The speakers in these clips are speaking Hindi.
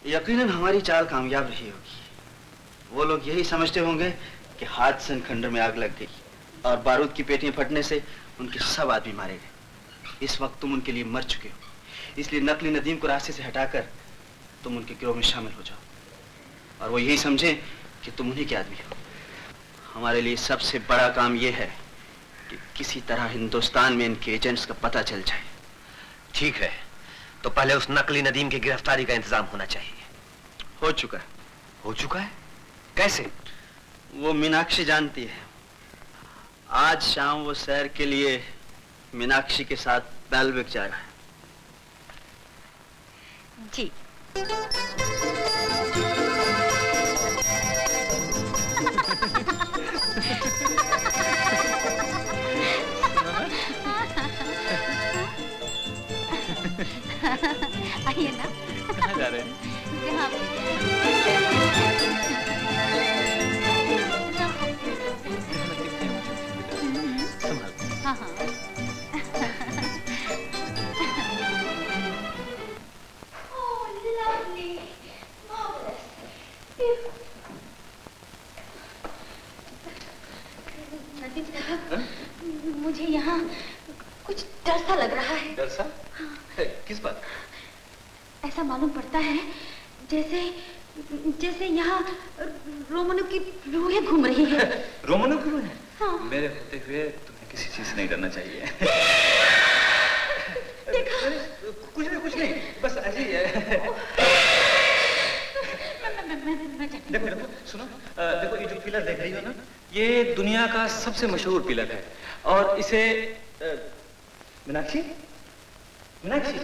यकीनन हमारी चाल कामयाब रही होगी। वो लोग यही समझते होंगे कि हादसन खंडर में आग लग गई और बारूद की पेटियां फटने से उनके सब आदमी मारे गए। इस वक्त तुम उनके लिए मर चुके हो, इसलिए नकली नदीम को रास्ते से हटाकर तुम उनके गिरोह में शामिल हो जाओ और वो यही समझे कि तुम उन्हीं के आदमी हो। हमारे लिए सबसे बड़ा काम यह है कि किसी तरह हिंदुस्तान में इनके एजेंट्स का पता चल जाए। ठीक है, तो पहले उस नकली नदीम की गिरफ्तारी का इंतजाम होना चाहिए। हो चुका है। हो चुका है? कैसे? वो मीनाक्षी जानती है। आज शाम वो सैर के लिए मीनाक्षी के साथ बेलविक जा रहा है। जी। आइए ना। कहाँ जा रहे हैं? यहाँ हाँ हाँ। नदीम साहब, मुझे यहाँ कुछ डर सा लग रहा है। डर सा? हाँ। किस बात? ऐसा मालूम पड़ता है जैसे जैसे यहाँ रोमनों की रूहें घूम रही हैं। रोमनों की रूहें? हाँ। मेरे होते हुए तुम्हें किसी चीज से नहीं डरना चाहिए। देखा? कुछ नहीं, बस ऐसे ही है। देखो देखो, सुनो, देखो ये जो पिलर देख रही हो ना, ये दुनिया का सबसे मशहूर पिलर है और इसे मीनाक्षी, मीनाक्षी,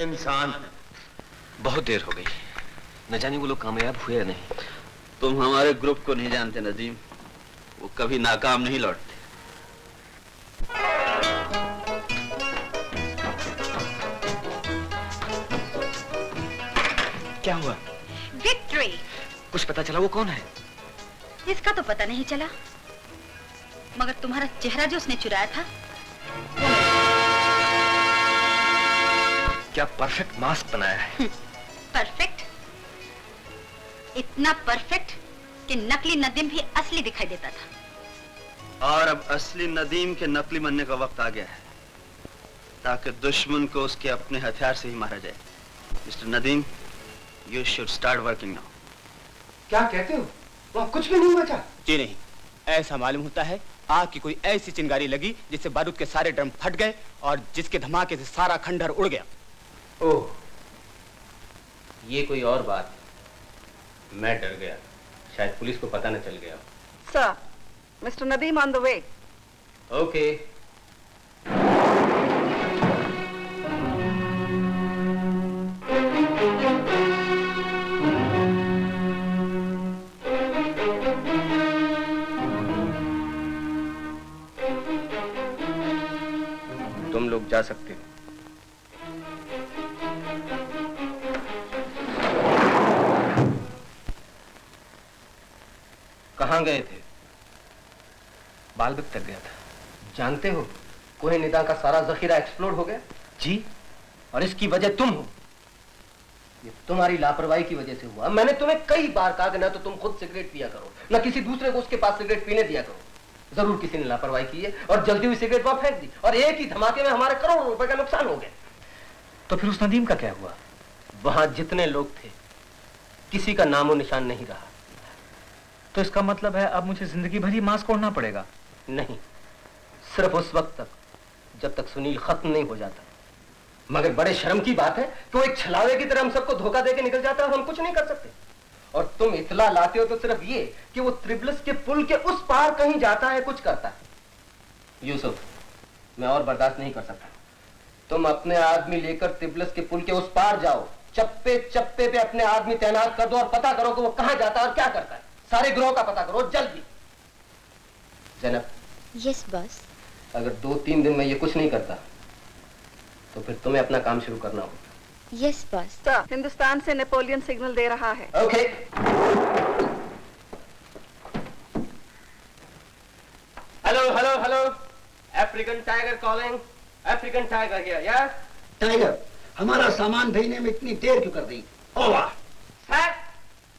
इंसान। बहुत देर हो गई, न जाने वो लोग कामयाब हुए या नहीं। तुम हमारे ग्रुप को नहीं जानते नदीम, वो कभी नाकाम नहीं लौटते। क्या हुआ? विक्ट्री। कुछ पता चला वो कौन है? इसका तो पता नहीं चला, मगर तुम्हारा चेहरा जो उसने चुराया था क्या परफेक्ट मास्क बनाया है। परफेक्ट? इतना परफेक्ट कि नकली नदीम भी असली दिखाई देता था। और अब असली नदीम के नकली बनने का वक्त आ गया है, ताकि दुश्मन को उसके अपने हथियार से ही मारा जाए। Mister Nadeem, you should start working now. क्या कहते हो? वहाँ कुछ भी नहीं बचा? जी नहीं, ऐसा मालूम होता है आग की कोई ऐसी चिंगारी लगी जिससे बारूद के सारे ड्रम फट गए और जिसके धमाके से सारा खंडहर उड़ गया। ओह, ये कोई और बात है। मैं डर गया, शायद पुलिस को पता न चल गया। Sir, Mr. Nadeem on the way. Okay. तुम लोग जा सकते हो। कहाँ गए थे? बालबक तक गया था। जानते हो कोहिनूर का सारा जखीरा एक्सप्लोड हो गया। जी? और इसकी वजह तुम हो। ये तुम्हारी लापरवाही की वजह से हुआ। मैंने तुम्हें कई बार कहा कि ना तो तुम खुद सिगरेट पिया करो, ना किसी दूसरे को उसके पास सिगरेट पीने दिया करो। जरूर किसी ने लापरवाही की है और जल्दी हुई सिगरेट वहां फेंक दी और एक ही धमाके में हमारे करोड़ों रुपए का नुकसान हो गया। तो फिर उस नदीम का क्या हुआ? वहां जितने लोग थे किसी का नामो निशान नहीं रहा। तो इसका मतलब है अब मुझे जिंदगी भर ही मास्क ओढ़ना पड़ेगा? नहीं, सिर्फ उस वक्त तक जब तक सुनील खत्म नहीं हो जाता। मगर बड़े शर्म की बात है कि वो एक छलावे की तरह हम सबको धोखा देके निकल जाता है और हम कुछ नहीं कर सकते। और तुम इतला लाते हो तो सिर्फ ये कि वो त्रिबलस के पुल के उस पार कहीं जाता है, कुछ करता है। यूसुफ, मैं और बर्दाश्त नहीं कर सकता। तुम अपने आदमी लेकर त्रिबलस के पुल के उस पार जाओ, चप्पे चप्पे पे अपने आदमी तैनात कर दो और पता करो कि वो कहां जाता है और क्या करता है। सारे ग्रोह का पता करो जल्दी। जैनब। Yes boss. अगर 2-3 दिन में ये कुछ नहीं करता तो फिर तुम्हें अपना काम शुरू करना होगा। Yes boss. सर, हिंदुस्तान से नेपोलियन सिग्नल दे रहा है। Okay. Hello hello hello, African tiger calling. African tiger here. Yes tiger, हमारा सामान भेजने में इतनी देर क्यों कर दी? ओवर। सर,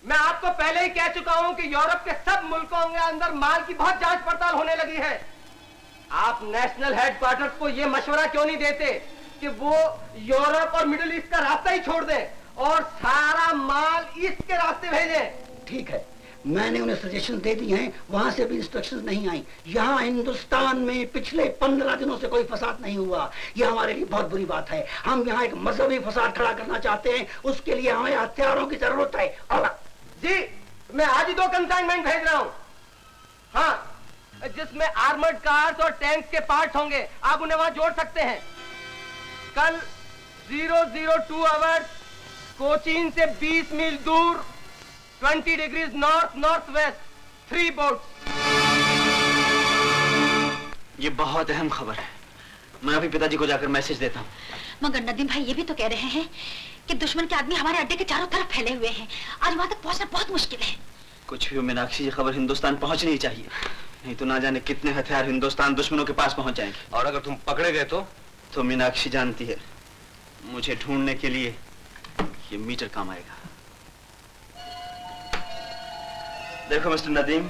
मैं आपको पहले ही कह चुका हूं कि यूरोप के सब मुल्कों के अंदर माल की बहुत जांच पड़ताल होने लगी है। आप नेशनल हेडक्वार्टर्स को यह मशवरा क्यों नहीं देते कि वो यूरोप और मिडिल ईस्ट का रास्ता ही छोड़ दें और सारा माल ईस्ट के रास्ते भेजें? ठीक है, मैंने उन्हें सजेशन दे दी हैं, वहां से भी इंस्ट्रक्शंस नहीं आई। यहाँ हिंदुस्तान में पिछले 15 दिनों से कोई फसाद नहीं हुआ। यह हमारे लिए बहुत बुरी बात है। हम यहाँ एक मजहबी फसाद खड़ा करना चाहते हैं, उसके लिए हमें हथियारों की जरूरत है। और जी, मैं आज ही 2 कंसाइनमेंट भेज रहा हूं। हाँ, जिसमें आर्मर्ड कार्स और टैंक्स के पार्ट्स होंगे, आप उन्हें वहां जोड़ सकते हैं। कल 002 आवर्स कोचीन से 20 मील दूर 20 degrees north north waste 3 boats. ये बहुत अहम खबर है। मैं अभी पिताजी को जाकर मैसेज देता हूँ। मगर नदीम भाई ये भी तो कह रहे हैं कि दुश्मन के आदमी हमारे अड्डे के चारों तरफ फैले हुए हैं। आज वहां तक पहुंचना बहुत मुश्किल है। कुछ भी हो मीनाक्षी, ये खबर हिंदुस्तान पहुंचनी चाहिए, नहीं तो ना जाने कितने हथियार हिंदुस्तान दुश्मनों के पास पहुंच जाएंगे। और अगर तुम पकड़े गए तो मीनाक्षी जानती है, मुझे ढूंढने के लिए ये मीटर काम आएगा। देखो मिस्टर नदीम,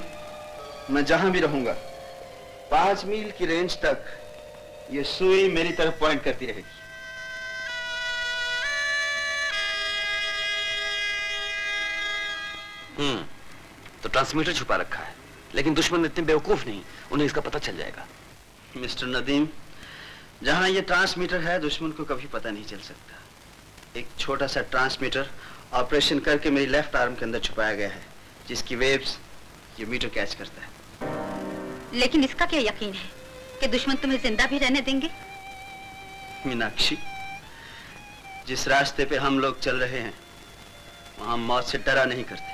मैं जहां भी रहूंगा 5 मील की रेंज तक ये सुई मेरी तरफ पॉइंट करती रहेगी। तो ट्रांसमीटर छुपा रखा है, लेकिन दुश्मन इतने बेवकूफ नहीं, उन्हें इसका पता चल जाएगा। मिस्टर नदीम, जहां ये ट्रांसमीटर है दुश्मन को कभी पता नहीं चल सकता। एक छोटा सा ट्रांसमीटर ऑपरेशन करके मेरी लेफ्ट आर्म के अंदर छुपाया गया है, जिसकी वेव्स ये मीटर कैच करता है। लेकिन इसका क्या यकीन है कि दुश्मन तुम्हें जिंदा भी रहने देंगे? मीनाक्षी, जिस रास्ते पे हम लोग चल रहे हैं वहां मौत से डरा नहीं करते।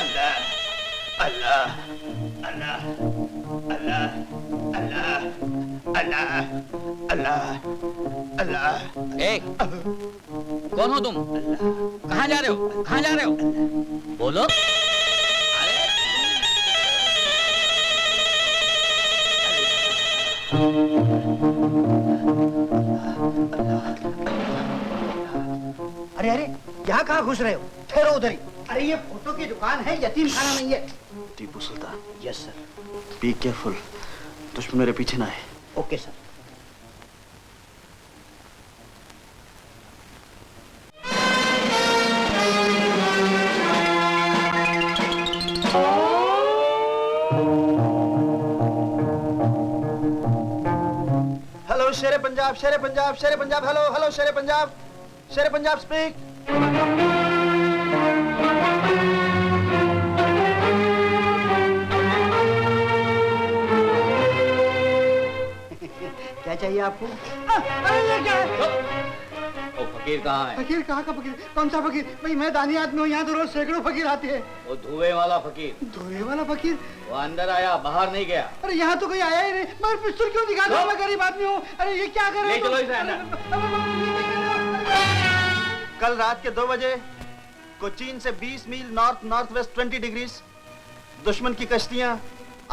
अल्लाह अल्लाह अल्लाह अल्लाह अल्लाह अल्लाह अल्लाह ए, कौन हो तुम? कहाँ जा रहे हो? कहाँ जा रहे हो? बोलो। अरे अरे, यहाँ कहाँ घुस रहे हो? ठहरो उधर ही। अरे ये फोटो की दुकान है, यतीम खाना नहीं है। Tipu Sultan. Yes sir. Be careful, दुश्मन मेरे पीछे ना है। Okay sir. हेलो शेरे पंजाब, शेरे पंजाब, शेरे पंजाब। हेलो हेलो शेरे पंजाब, शेरे पंजाब स्पीक। क्या चाहिए आपको? अरे ये क्या है? वो फकीर कहाँ है? फकीर कहाँ का फकीर? कौन सा फकीर? भाई मैं दानी आदमी हूँ, यहाँ तो रोज सैकड़ों फकीर आते हैं। वो धुएं वाला फकीर। धोए वाला फकीर? वो अंदर आया, बाहर नहीं गया। अरे यहाँ तो कोई आया ही नहीं। मगर पिस्तौल क्यों दिखा दो? मैं गरीब आदमी हूँ। अरे ये क्या कर रहे ले चलो इसे अंदर। कल रात के 2 बजे कोचीन से 20 मील नॉर्थ नॉर्थ वेस्ट 20 डिग्रीज दुश्मन की कश्तियां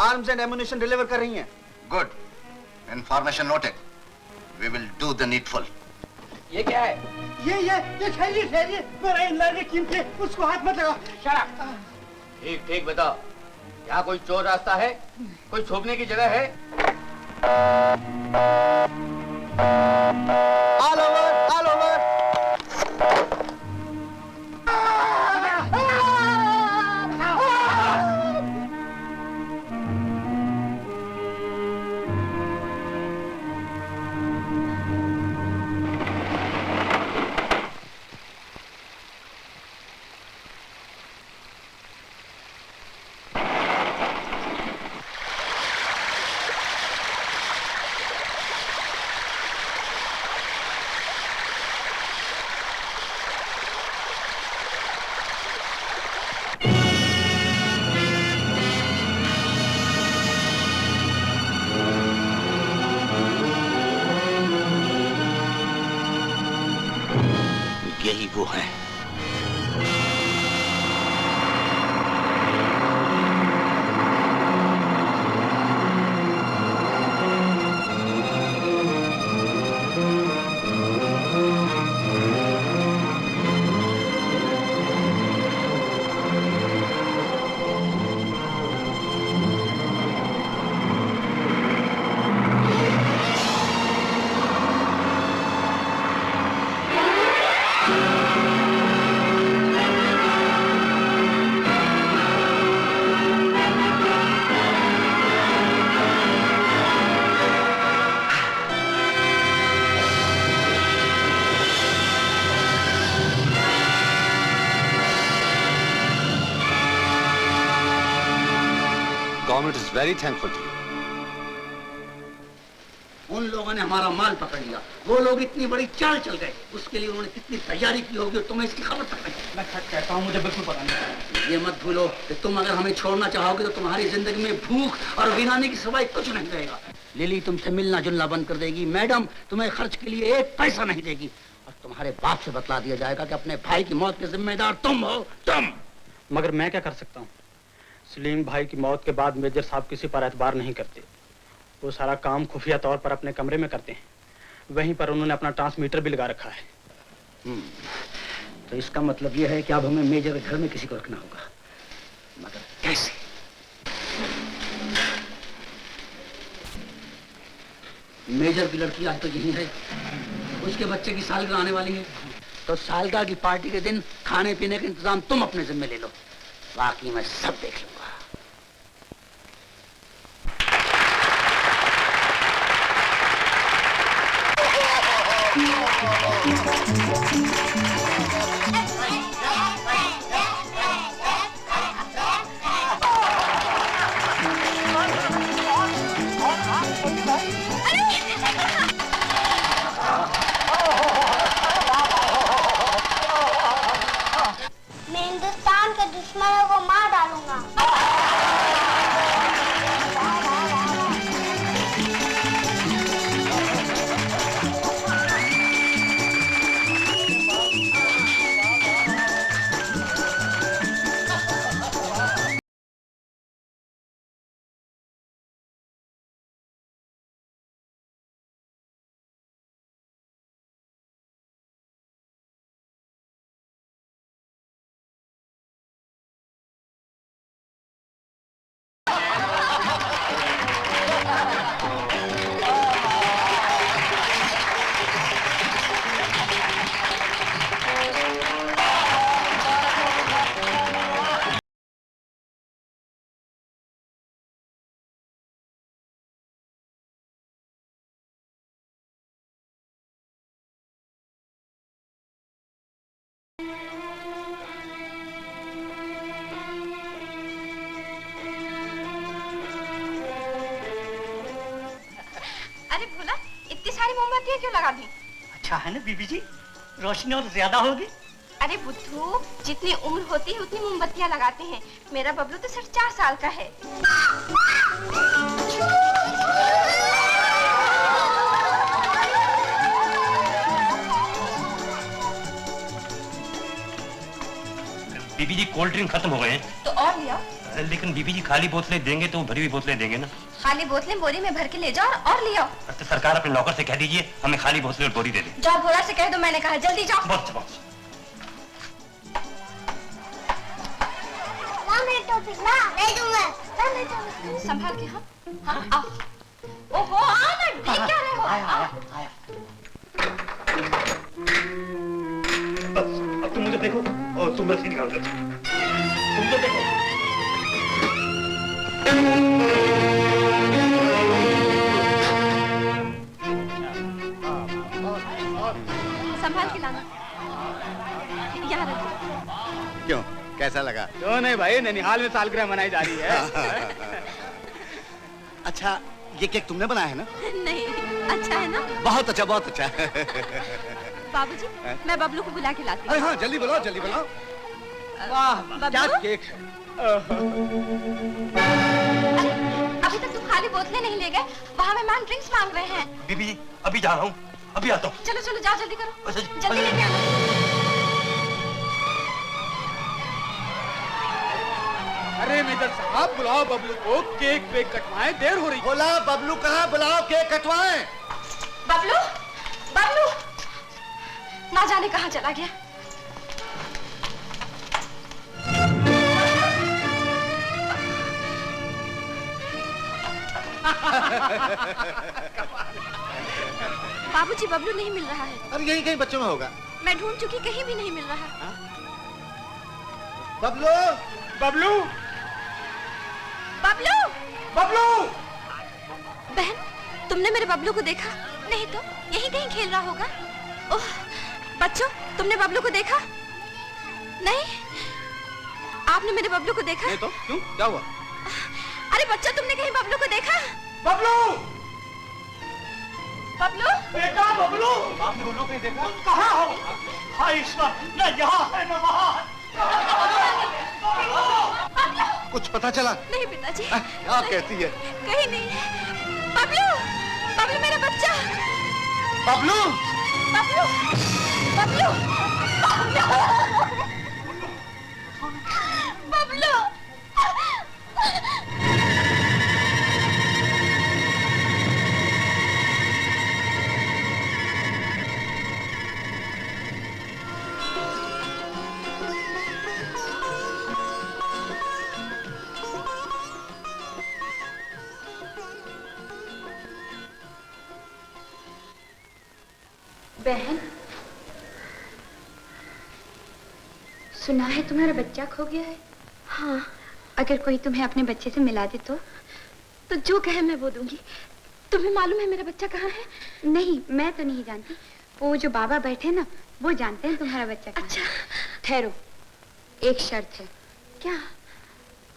आर्म्स एंड एमुनिशन डिलीवर कर रही हैं। Good, information noted. We will do the needful. ये क्या है? ये ठहरिए, मेरा इन लाने कीमत है, उसको हाथ मत लगाओ। ठीक ठीक बताओ, यहाँ कोई चोर रास्ता है? कोई छुपने की जगह है? All over, all over. यही वो है। Government is very thankful to you. उन लोगों ने हमारा माल पकड़ लिया। वो लोग इतनी बड़ी चाल चल गए, उसके लिए उन्होंने कितनी तैयारी की होगी तुम्हें इसकी खबर तक नहीं। मैं सच कहता हूँ, मुझे बिल्कुल पता नहीं। ये मत भूलो कि तुम अगर हमें छोड़ना चाहोगे तो तुम्हारी जिंदगी में भूख और वीराने की सिवाय कुछ नहीं रहेगा। लिली तुमसे मिलना जुलना बंद कर देगी। मैडम तुम्हें खर्च के लिए 1 पैसा नहीं देगी। और तुम्हारे बाप से बतला दिया जाएगा कि अपने भाई की मौत के जिम्मेदार तुम हो, तुम। मगर मैं क्या कर सकता हूँ? सलीम भाई की मौत के बाद मेजर साहब किसी पर एतबार नहीं करते। वो सारा काम खुफिया तौर पर अपने कमरे में करते हैं। वहीं पर उन्होंने अपना ट्रांसमीटर भी लगा रखा है। तो इसका मतलब यह है कि अब हमें मेजर के घर में किसी को रखना होगा। मगर कैसे? मेजर की लड़की आज तो यही है, उसके बच्चे की सालगिरह आने वाली है। तो सालगिरह की पार्टी के दिन खाने पीने का इंतजाम तुम अपने जिम्मे ले लो, बाकी मैं सब देख लूंगा। मैं हिंदुस्तान के दुश्मनों को मार डालूंगा। मोमबत्तियां क्यों लगा दी? अच्छा है ना बीबी जी, रोशनी और ज्यादा होगी। अरे बुद्धू, जितनी उम्र होती है उतनी मोमबत्तियां लगाते हैं। मेरा बबलू तो सिर्फ 4 साल का है। बीबी जी कोल्ड ड्रिंक खत्म हो गए हैं। तो और लिया। लेकिन बीबी जी खाली बोतलें देंगे तो भरी हुई बोतलें देंगे ना। खाली बोतलें बोरी में भर के ले जाओ और ले आओ। तो सरकार अपने नौकर से कह दीजिए हमें खाली बोतलें और बोरी दे दे। जाओ भोला से कह दो मैंने कहा, जल्दी जाओ। बहुत बहुत। संभाल के। हाँ हाँ आओ। ओहो आओ ना, देख क्या रहे हो? आया। बस अब तुम मुझे देखो और तुम रस्सी निकाल दो। तुम तो देखो। संभाल के लाना। यहाँ रखो। क्यों, कैसा लगा? क्यों नहीं भाई, नैनीहाल में सालगिरह मनाई जा रही है। अच्छा, ये केक तुमने बनाया है ना? नहीं, अच्छा है ना? बहुत अच्छा, बहुत अच्छा। बाबूजी, मैं बबलू को बुला के लाती हूँ। अरे हाँ, जल्दी बुलाओ, जल्दी बुलाओ। वाह, क्या केक है। अरे, अभी तक तुम खाली बोतलें नहीं ले गए, वहाँ मेहमान ड्रिंक्स मांग रहे हैं। बीबी जी अभी जा रहा हूँ, अभी आता हूँ। चलो चलो जाओ, जल्दी करो, जल्दी लेके आना। अरे मेजर साहब, बुलाओ बबलू को, केक वेक कटवाएं, देर हो रही। बोला बबलू कहाँ, बुलाओ केक कटवाएं। बबलू, बबलू, ना जाने कहाँ चला गया। बाबूजी, बबलू नहीं मिल रहा है। अरे यही कहीं बच्चों में होगा। मैं ढूंढ चुकी, कहीं भी नहीं मिल रहा है। बबलू, बबलू, बबलू, बबलू। बहन, तुमने मेरे बबलू को देखा? नहीं तो यहीं कहीं खेल रहा होगा। ओह, बच्चों, तुमने बबलू को देखा? नहीं, आपने मेरे बबलू को देखा? नहीं तो क्यों, क्या हुआ? अरे बच्चों, तुमने कहीं बबलू को देखा? बबलू, बबलू, बेटा बबलू, आपने बबलू कहीं देखा? तुम कहाँ हो? हाय ईश्वर, न यहाँ है न वहाँ। कुछ पता चला? नहीं पिताजी। क्या कहती है? कहीं नहीं। बबलू, बबलू मेरा बच्चा। बबलू, बबलू, बबलू, बबलू। बहन, सुना है तुम्हारा बच्चा खो गया है? हाँ, अगर कोई तुम्हें अपने बच्चे से मिला दे तो जो कहे मैं वो दूंगी। तुम्हें मालूम है मेरा बच्चा कहाँ है? नहीं, मैं तो नहीं जानती, वो जो बाबा बैठे ना वो जानते हैं तुम्हारा बच्चा कहाँ। अच्छा, ठहरो, एक शर्त है। क्या?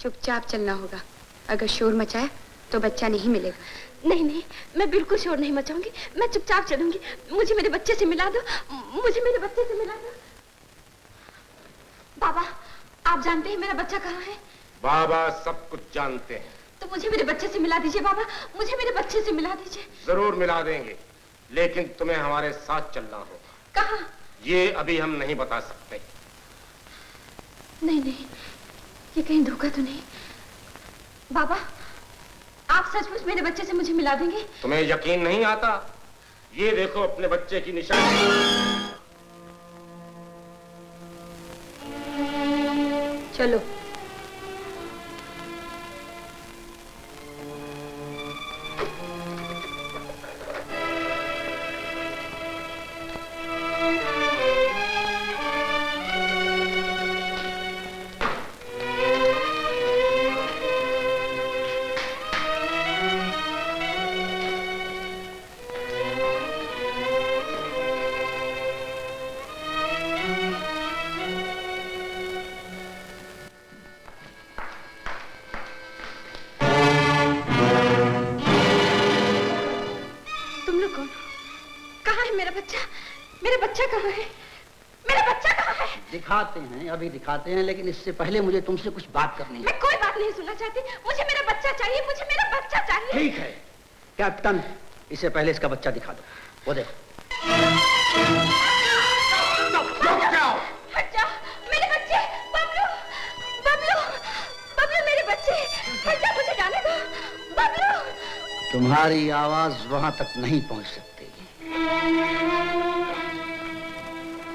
चुपचाप चलना होगा, अगर शोर मचाया तो बच्चा नहीं मिलेगा। नहीं नहीं, मैं बिल्कुल शोर नहीं मचाऊंगी, मैं चुपचाप चलूंगी। मुझे मेरे बच्चे से मिला दो, मुझे मेरे बच्चे से मिला दो। बाबा, आप जानते हैं मेरा बच्चा कहाँ है? बाबा सब कुछ जानते हैं। तो मुझे मेरे बच्चे से मिला दीजिए बाबा, मुझे मेरे बच्चे से मिला दीजिए। जरूर मिला देंगे, लेकिन तुम्हें हमारे साथ चलना होगा। कहाँ? ये अभी हम नहीं बता सकते। नहीं नहीं, ये कहीं धोखा तो नहीं? बाबा, आप सचमुच मेरे बच्चे से मुझे मिला देंगे? तुम्हें यकीन नहीं आता? ये देखो अपने बच्चे की निशानी। चलो। कहाँ है मेरा बच्चा? मेरा बच्चा कहाँ है? मेरा बच्चा कहाँ है? दिखाते हैं, अभी दिखाते हैं, लेकिन इससे पहले मुझे तुमसे कुछ बात करनी है। मैं कोई बात नहीं सुनना चाहती। मुझे मेरा बच्चा चाहिए, मुझे मेरा बच्चा चाहिए। ठीक है कैप्टन, इससे पहले इसका बच्चा दिखा दो। वो देखो। हट जाओ, मेरे बच्चे। बबलू, बबलू, बबलू मेरे बच्चे। हट जाओ, मुझे जाने दो। बबलू। तुम्हारी आवाज वहां तक नहीं पहुंच सकती।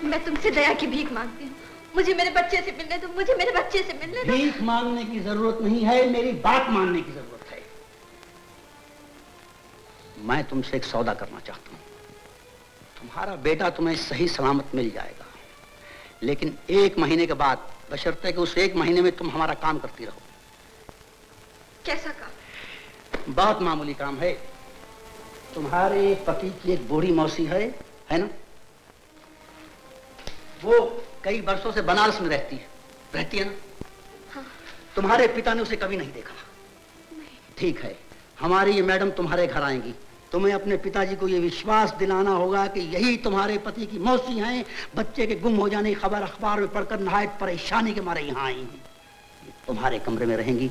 मैं तुमसे दया की भीख मांगती हूँ। मुझे मेरे बच्चे से मिलने दो, मुझे मेरे बच्चे से मिलने दो। भीख मांगने की जरूरत नहीं है, मेरी बात मानने की जरूरत है। मैं तुमसे एक सौदा करना चाहता हूँ। तुम्हारा बेटा तुम्हें सही सलामत मिल जाएगा, लेकिन 1 महीने के बाद, बशर्ते कि उस 1 महीने में तुम हमारा काम करती रहो। कैसा काम? बहुत मामूली काम है। तुम्हारे पति की एक बूढ़ी मौसी है ना? वो कई वर्षों से बनारस में रहती है ना? हाँ। तुम्हारे पिता ने उसे कभी नहीं देखा। ठीक है, हमारी ये मैडम तुम्हारे घर आएंगी। तुम्हें अपने पिताजी को ये विश्वास दिलाना होगा कि यही तुम्हारे पति की मौसी हैं। बच्चे के गुम हो जाने की खबर अखबार में पढ़कर नहायत परेशानी के मारे यहाँ आई हैं। तुम्हारे कमरे में रहेंगी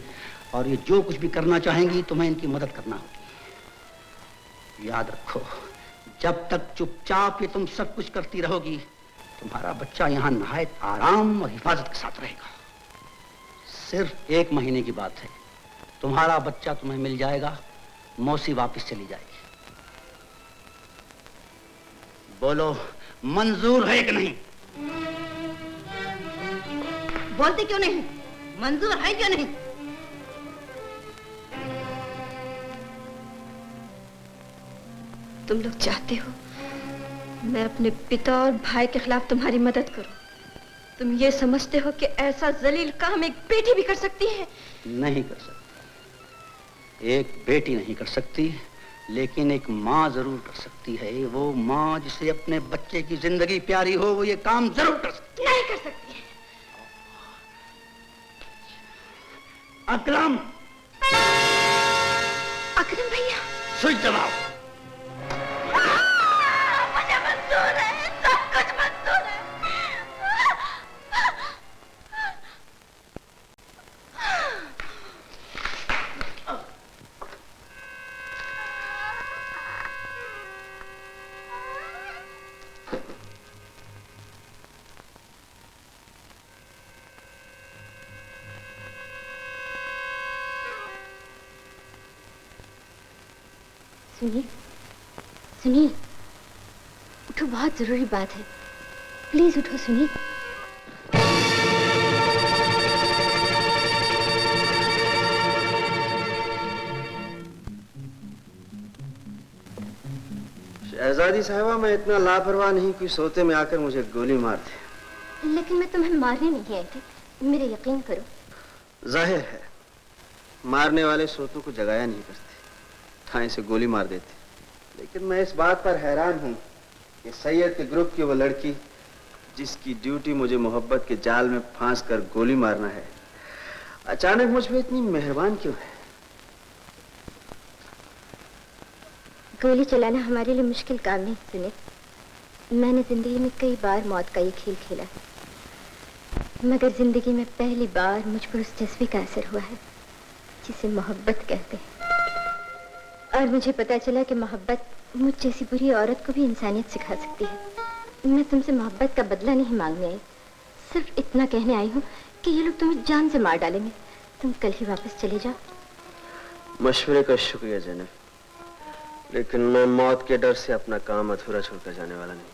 और ये जो कुछ भी करना चाहेंगी तुम्हें इनकी मदद करना होगी। याद रखो, जब तक चुपचाप ये तुम सब कुछ करती रहोगी, तुम्हारा बच्चा यहाँ नहायत आराम और हिफाजत के साथ रहेगा। सिर्फ 1 महीने की बात है, तुम्हारा बच्चा तुम्हें मिल जाएगा, मौसी वापस चली जाएगी। बोलो, मंजूर है कि नहीं? बोलते क्यों नहीं? मंजूर है क्यों नहीं? तुम लोग चाहते हो मैं अपने पिता और भाई के खिलाफ तुम्हारी मदद करूं। तुम ये समझते हो कि ऐसा जलील काम एक बेटी भी कर सकती है? नहीं कर सकती। एक बेटी नहीं कर सकती, लेकिन एक माँ जरूर कर सकती है। वो माँ जिसे अपने बच्चे की जिंदगी प्यारी हो, वो ये काम जरूर कर सकती है। नहीं कर सकती है। अकरम, अकरम भैया, स्विच दबाओ। मुझे मंजूर है, सब कुछ मंजूर है। सुनिए, सुनिए, उठो, बहुत जरूरी बात है। प्लीज उठो, सुनिए। शहजादी साहिबा, मैं इतना लापरवाह नहीं कि सोते में आकर मुझे गोली मार दे। लेकिन मैं तुम्हें मारने नहीं आई थी, मेरा यकीन करो। जाहिर है, मारने वाले सोतों को जगाया नहीं करते, ठाई से गोली मार देते। लेकिन मैं इस बात पर हैरान हूँ कि सैयद के ग्रुप की वो लड़की, जिसकी ड्यूटी मुझे मोहब्बत के जाल में फांस कर गोली मारना है, अचानक मुझ पे इतनी मेहरबान क्यों है? गोली चलाना हमारे लिए मुश्किल काम नहीं सुने। मैंने जिंदगी में कई बार मौत का ये खेल खेला है, मगर जिंदगी में पहली बार मुझ पर उस जज्बे का असर हुआ है जिसे मोहब्बत कहते हैं। और मुझे पता चला कि मोहब्बत मुझ जैसी बुरी औरत को भी इंसानियत सिखा सकती है। मैं तुमसे मोहब्बत का बदला नहीं मांगने आई, सिर्फ इतना कहने आई हूँ कि ये लोग तुम्हें जान से मार डालेंगे। तुम कल ही वापस चले जाओ। मशवरे का शुक्रिया जैनब, लेकिन मैं मौत के डर से अपना काम अधूरा छोड़कर जाने वाला नहीं।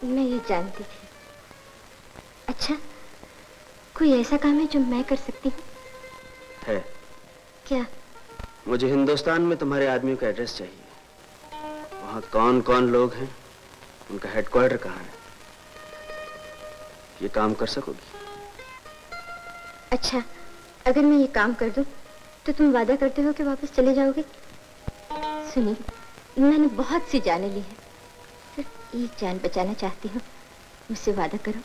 मैं ये जानती थी। अच्छा, कोई ऐसा काम है जो मैं कर सकती हूँ? है। क्या? मुझे हिंदुस्तान में तुम्हारे आदमियों का एड्रेस चाहिए। वहाँ कौन कौन लोग हैं, उनका हेडक्वार्टर कहाँ है? ये काम कर सकोगी? अच्छा, अगर मैं ये काम कर दूं, तो तुम वादा करते हो कि वापस चले जाओगे? सुनिए, मैंने बहुत सी जानें ली है, सिर्फ एक जान बचाना चाहती हूँ। मुझसे वादा करो।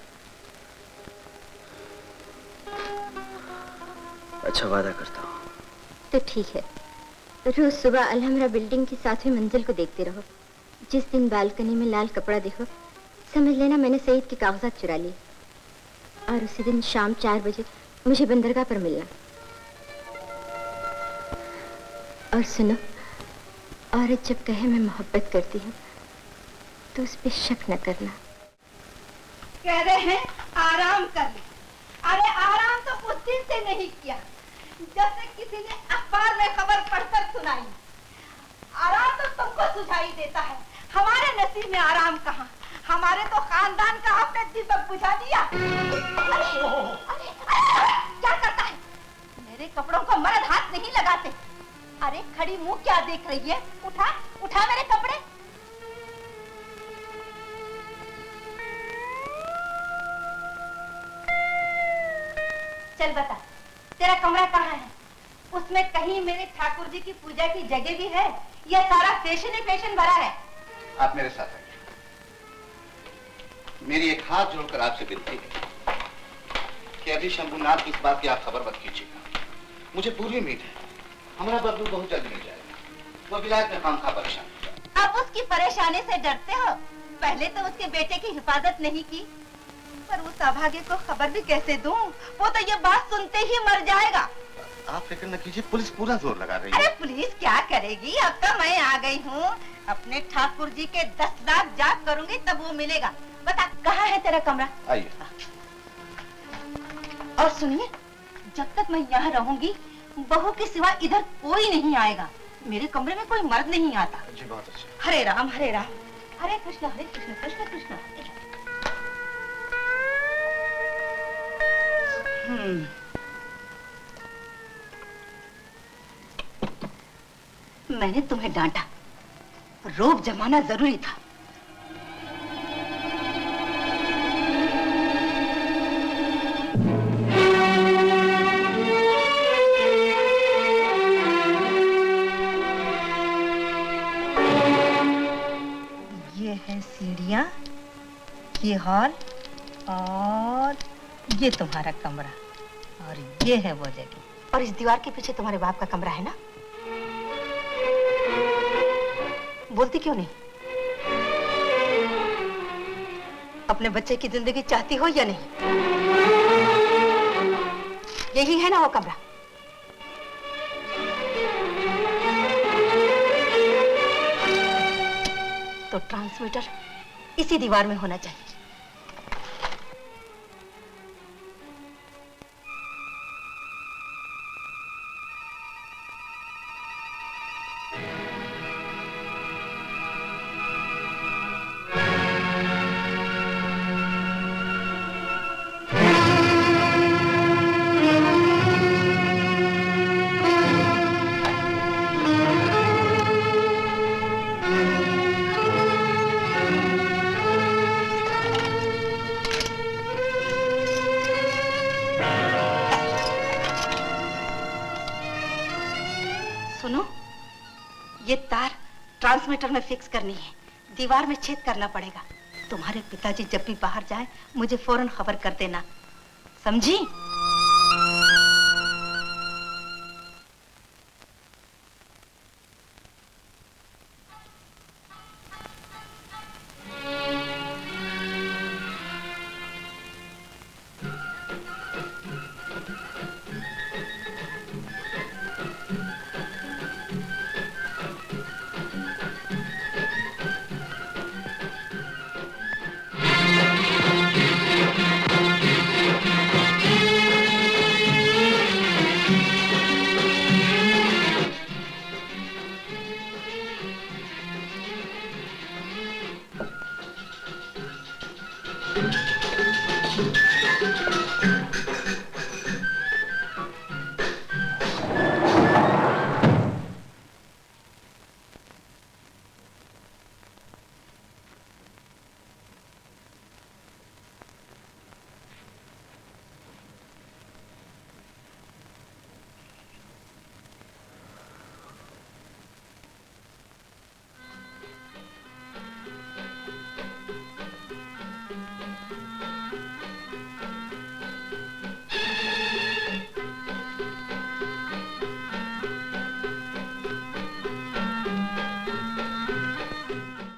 अच्छा, वादा करता हूँ। तो ठीक है, रोज सुबह अलहमरा बिल्डिंग की 7वीं मंजिल को देखते रहो। जिस दिन बालकनी में लाल कपड़ा देखो समझ लेना मैंने सईद के कागजात चुरा लिए, और उसी दिन शाम 4 बजे मुझे बंदरगाह पर मिलना। और सुनो, औरत जब कहे मैं मोहब्बत करती हूँ तो उस पर शक न करना। कह रहे हैं आराम कर ले। अरे आराम तो उस दिन से नहीं किया जब से किसी ने अखबार में खबर पढ़कर सुनाई। आराम तो तुमको सुझाई देता है, हमारे नसीब में आराम कहाँ। हमारे तो खानदान का आपने दीपक बुझा दिया। अरे, क्या करता है? मेरे कपड़ों को मर्द हाथ नहीं लगाते। अरे खड़ी मुंह क्या देख रही है? उठा उठा मेरे कपड़े। चल बता, तेरा कमरा कहाँ है? उसमें कहीं मेरे ठाकुर जी की पूजा की जगह भी है या सारा फैशन ही फैशन भरा है? आप मेरे साथ आइए। मेरी एक हाथ जोड़कर आपसे विनती है कि अभी शंभुनाथ की इस बात की आप खबर मत कीजिएगा। मुझे पूरी उम्मीद है हमारा बबलू बहुत जल्दी मिल जाएगा। वो विलायत में खामखा परेशान। अब उसकी परेशानी से डरते हो? पहले तो उसके बेटे की हिफाजत नहीं की, पर उस अभागे को खबर भी कैसे दूं? वो तो ये बात सुनते ही मर जाएगा। आप फिक्र न कीजिए, पुलिस पूरा जोर लगा रही है। अरे पुलिस क्या करेगी? अब तो मैं आ गई हूँ। अपने ठाकुर जी के 10 लाख जाप करूंगी तब वो मिलेगा। बता कहाँ है तेरा कमरा? आइए। और सुनिए, जब तक मैं यहाँ रहूंगी बहू के सिवा इधर कोई नहीं आएगा। मेरे कमरे में कोई मर्द नहीं आता। जी बहुत अच्छा। हरे राम हरे राम, हरे कृष्ण कृष्ण कृष्ण। मैंने तुम्हें डांटा, रोब जमाना जरूरी था। ये है सीढ़ियाँ, ये हॉल और ये तुम्हारा कमरा और ये है वो जगह। और इस दीवार के पीछे तुम्हारे बाप का कमरा है ना? बोलती क्यों नहीं? अपने बच्चे की जिंदगी चाहती हो या नहीं? यही है ना वो कमरा? तो ट्रांसमीटर इसी दीवार में होना चाहिए। ये तार ट्रांसमीटर में फिक्स करनी है, दीवार में छेद करना पड़ेगा। तुम्हारे पिताजी जब भी बाहर जाए मुझे फौरन खबर कर देना, समझी?